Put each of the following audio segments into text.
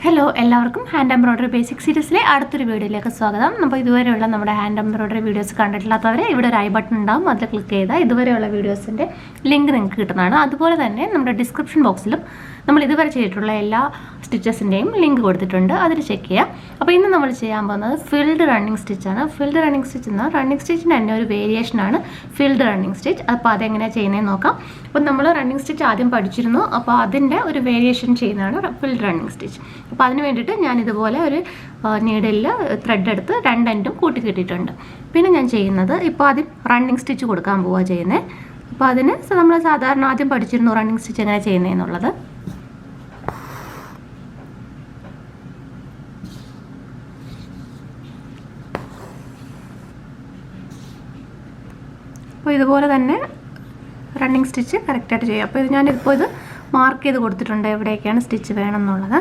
Hello എല്ലാവർക്കും hand embroidery basic സീരീസിലെ അടുത്തൊരു വീഡിയോയിലേക്ക് സ്വാഗതം. അപ്പോൾ ഇതുവരെയുള്ള നമ്മുടെ ഹാൻഡ് എംബ്രോയിഡറി വീഡിയോസ് കണ്ടിട്ടില്ലാത്തവരെ ഇവിടെ ഒരു ഐ ബട്ടൺ ഉണ്ടാവും, അതിൽ ക്ലിക്ക് ചെയ്താൽ ഇതുവരെയുള്ള വീഡിയോസിൻ്റെ ലിങ്ക് നിങ്ങൾക്ക് കിട്ടുന്നതാണ്. അതുപോലെ തന്നെ നമ്മുടെ ഡിസ്ക്രിപ്ഷൻ ബോക്സിലും നമ്മൾ ഇതുവരെ ചെയ്തിട്ടുള്ള എല്ലാ സ്റ്റിച്ചസിൻ്റെയും ലിങ്ക് കൊടുത്തിട്ടുണ്ട്, അതിൽ ചെക്ക് ചെയ്യാം. അപ്പോൾ ഇന്ന് നമ്മൾ ചെയ്യാൻ പോകുന്നത് ഫിൽഡ് റണ്ണിങ് സ്റ്റിച്ചാണ്. ഫിൽഡ് റണ്ണിങ് സ്റ്റിച്ച് എന്നാൽ റണ്ണിങ് സ്റ്റിച്ചിൻ്റെ തന്നെ ഒരു വേരിയേഷനാണ് ഫിൽഡ് റണ്ണിങ് സ്റ്റിച്ച്. അപ്പോൾ അതെങ്ങനെയാണ് ചെയ്യുന്നതെന്ന് നോക്കാം. അപ്പോൾ നമ്മൾ റണ്ണിങ് സ്റ്റിച്ച് ആദ്യം പഠിച്ചിരുന്നു, അപ്പോൾ അതിൻ്റെ ഒരു വേരിയേഷൻ ചെയ്യുന്നതാണ് ഫിൽഡ് റണ്ണിങ് സ്റ്റിച്ച്. അപ്പോൾ അതിന് വേണ്ടിയിട്ട് ഞാൻ ഇതുപോലെ ഒരു നീഡിലിൽ ത്രെഡ് എടുത്ത് രണ്ട് എൻഡും കൂട്ടി കിട്ടിയിട്ടുണ്ട്. പിന്നെ ഞാൻ ചെയ്യുന്നത് ഇപ്പോൾ ആദ്യം റണ്ണിങ് സ്റ്റിച്ച് കൊടുക്കാൻ പോവുക ചെയ്യുന്നത്. അപ്പോൾ അതിന് നമ്മൾ സാധാരണ ആദ്യം പഠിച്ചിരുന്നു റണ്ണിങ് സ്റ്റിച്ച് എങ്ങനെ ചെയ്യുന്നതെന്നുള്ളത്. അപ്പോൾ ഇതുപോലെ തന്നെ റണ്ണിങ് സ്റ്റിച്ച് കറക്റ്റായിട്ട് ചെയ്യാം. അപ്പോൾ ഇത് ഞാനിപ്പോൾ ഇത് മാർക്ക് ചെയ്ത് കൊടുത്തിട്ടുണ്ട് എവിടെയൊക്കെയാണ് സ്റ്റിച്ച് വേണം എന്നുള്ളത്.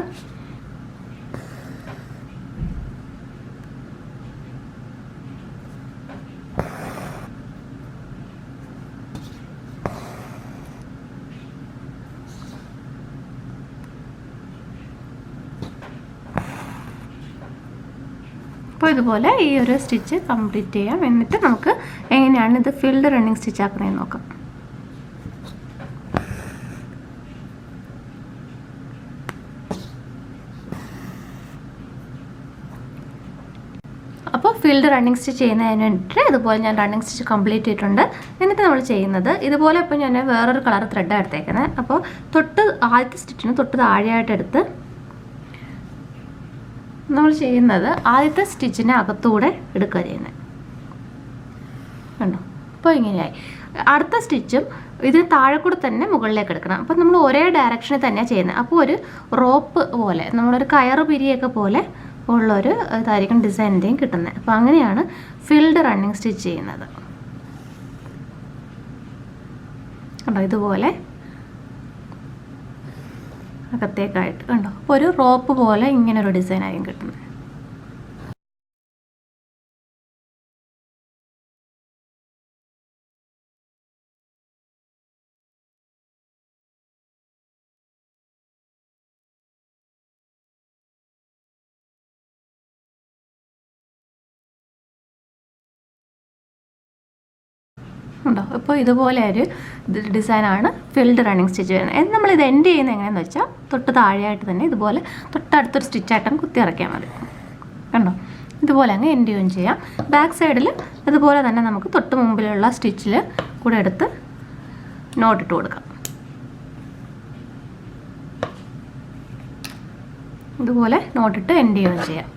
അപ്പോൾ ഇതുപോലെ ഈ ഒരു സ്റ്റിച്ച് കംപ്ലീറ്റ് ചെയ്യാം. എന്നിട്ട് നമുക്ക് എങ്ങനെയാണ് ഇത് ഫിൽഡ് റണ്ണിങ് സ്റ്റിച്ച് ആക്കുന്നതെന്ന് നോക്കാം. അപ്പോൾ ഫിൽഡ് റണ്ണിങ് സ്റ്റിച്ച് ചെയ്യുന്നതിന് വേണ്ടിയിട്ട് ഇതുപോലെ ഞാൻ റണ്ണിങ് സ്റ്റിച്ച് കംപ്ലീറ്റ് ചെയ്തിട്ടുണ്ട്. എന്നിട്ട് നമ്മൾ ചെയ്യുന്നത് ഇതുപോലെ ഇപ്പോൾ ഞാൻ വേറൊരു കളർ ത്രെഡാണ് എടുത്തേക്കുന്നത്. അപ്പോൾ ആദ്യത്തെ സ്റ്റിച്ചിന് തൊട്ട് താഴെയായിട്ട് എടുത്ത് നമ്മൾ ചെയ്യുന്നത് ആദ്യത്തെ സ്റ്റിച്ചിനെ അകത്തൂടെ എടുക്കുക ചെയ്യുന്നത് കണ്ടോ. അപ്പോൾ ഇങ്ങനെയായി. അടുത്ത സ്റ്റിച്ചും ഇതിന് താഴെ കൂടെ തന്നെ മുകളിലേക്ക് എടുക്കണം. അപ്പോൾ നമ്മൾ ഒരേ ഡയറക്ഷനിൽ തന്നെയാണ് ചെയ്യുന്നത്. അപ്പോൾ ഒരു റോപ്പ് പോലെ നമ്മളൊരു കയറ് പിരിയൊക്കെ പോലെ ഉള്ളൊരു ഇതായിരിക്കും ഡിസൈനിൻ്റെയും കിട്ടുന്നത്. അപ്പോൾ അങ്ങനെയാണ് ഫിൽഡ് റണ്ണിങ് സ്റ്റിച്ച് ചെയ്യുന്നത് കണ്ടോ. ഇതുപോലെ അകത്തേക്കായിട്ട് കണ്ടോ. അപ്പോൾ ഒരു റോപ്പ് പോലെ ഇങ്ങനൊരു ഡിസൈനായിരിക്കും കിട്ടുന്നത്. ഉണ്ടോ. ഇപ്പോൾ ഇതുപോലെ ഒരു ഡിസൈനാണ് ഫിൽഡ് റണ്ണിങ് സ്റ്റിച്ച് വരുന്നത്. നമ്മളിത് എൻഡ് ചെയ്യുന്നത് എങ്ങനെയാണെന്ന് വെച്ചാൽ തൊട്ട് താഴെയായിട്ട് തന്നെ ഇതുപോലെ തൊട്ടടുത്തൊരു സ്റ്റിച്ചായിട്ടും കുത്തി ഇറക്കിയാൽ മതി കണ്ടോ. ഇതുപോലെ അങ്ങ് എൻഡ് ചെയ്യുകയും ചെയ്യാം. ബാക്ക് സൈഡിൽ ഇതുപോലെ തന്നെ നമുക്ക് തൊട്ട് മുമ്പിലുള്ള സ്റ്റിച്ചിൽ കൂടെ എടുത്ത് നോട്ടിട്ട് കൊടുക്കാം. ഇതുപോലെ നോട്ടിട്ട് എൻഡ് ചെയ്യുകയും ചെയ്യാം.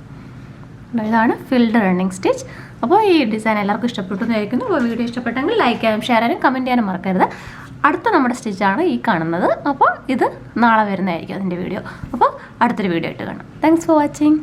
ഇതാണ് ഫിൽഡ് റണ്ണിങ് സ്റ്റിച്ച്. അപ്പോൾ ഈ ഡിസൈൻ എല്ലാവർക്കും ഇഷ്ടപ്പെട്ടു എന്നായിരിക്കുന്നു. അപ്പോൾ വീഡിയോ ഇഷ്ടപ്പെട്ടെങ്കിൽ ലൈക്ക് ചെയ്യാനും ഷെയർ ചെയ്യാനും കമൻറ്റ് ചെയ്യാനും മറക്കരുത്. അടുത്ത നമ്മുടെ സ്റ്റിച്ചാണ് ഈ കാണുന്നത്. അപ്പോൾ ഇത് നാളെ വരുന്നതായിരിക്കും അതിൻ്റെ വീഡിയോ. അപ്പോൾ അടുത്തൊരു വീഡിയോ ആയിട്ട് കാണാം. Thanks for watching.